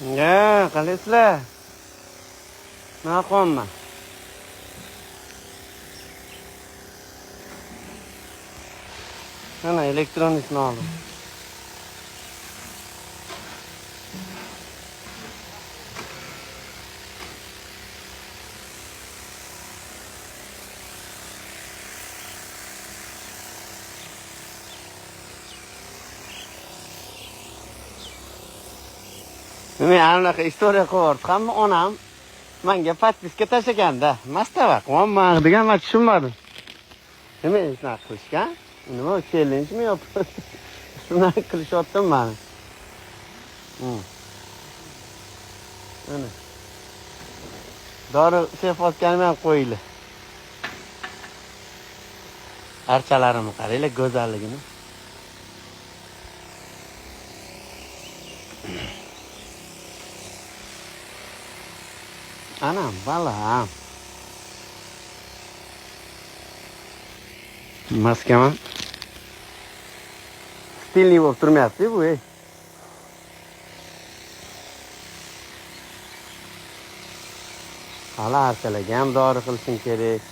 Ya, qalaysizlar? Nima qilyapman? Mana elektronikni oldim. Men anaqa istoriya qilyapti. Hamma onam menga podpiska tashlaganda, mastava qilyapman degan men tushunmadim. Nima shunaqa qilishgan? Nima challenge-mi yo'qmi? Shunaqa qilishyaptim meni. Ana. Dori sefotganimni ham qo'yinglar. Archalarimni qaranglar, go'zalligini. Anam, balam. Maskama. Stilli bo'lib turmayapti bu, ey. Hali archalarga ham dori qilishim kerak.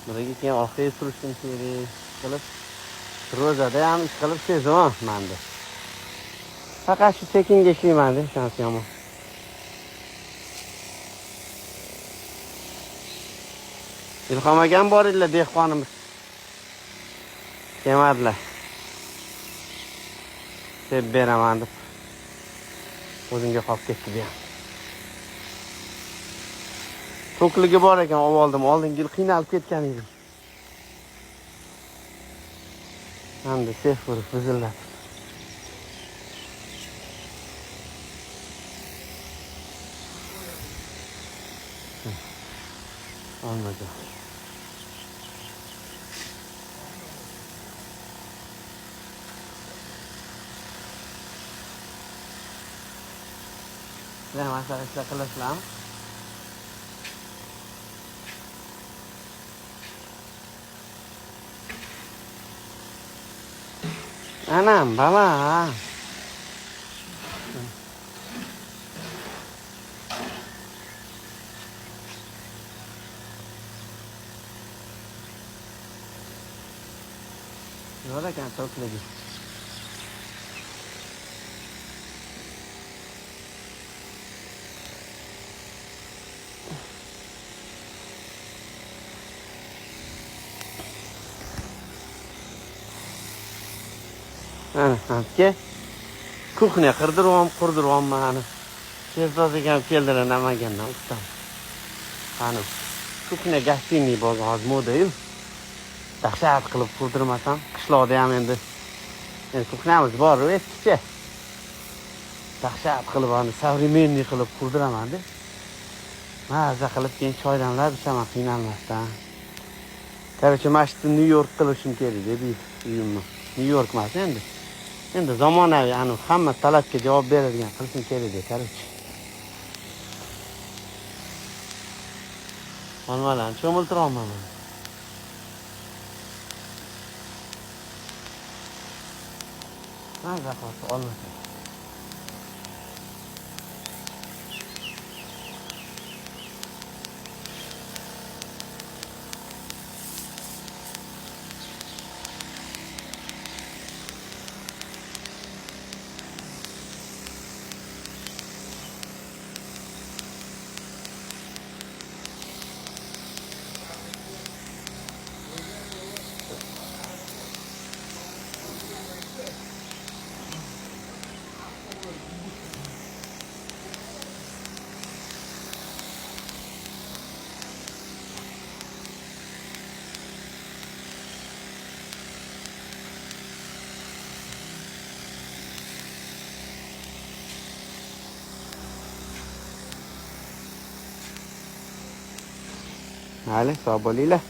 Biriga keyin orqaga surishim kerak. Qilib ro'zada ham ish qilib sezaman menda. Faqat shu tekinga ishlayman deb shunisi yomon. Ilhom akam bor edilar, dehqonimiz. Kelmadilar. Deb beraman deb. O'zimga qolib ketdi bu ham. To'qligi bor ekan, oldim. Oldingi yil qiynalib ketgan edim. Hamda sef urib buziladi. Olmadı. Ne masalah işte kılıçlam. Anam bala. Yo'q ekan to'qligi. Ke kuxnya qurdiryapman ani. Sherzod ekan keldilar Namangandan ustam. Ani kuxnya gastiniy bo'lgan hozir moda-yu. Dahshat qilib qurdirmasam, qishloqda ham endi kuxnyamiz bor-ku, eskicha. Dahshat qilib ani savremenniy qilib qurdiraman-da. Maza qilib keyin choydanlar ichaman qiynalmasdan. Короче, mashqni New York qilishim kerak deb uyimni. New York emas endi. Endi zamonaviy ani hamma talabga javob beradigan qilishim kerak deb, короче. Olmalarni cho'miltirolman. Maza qilib olmasam. Vale, sağ bolıyla.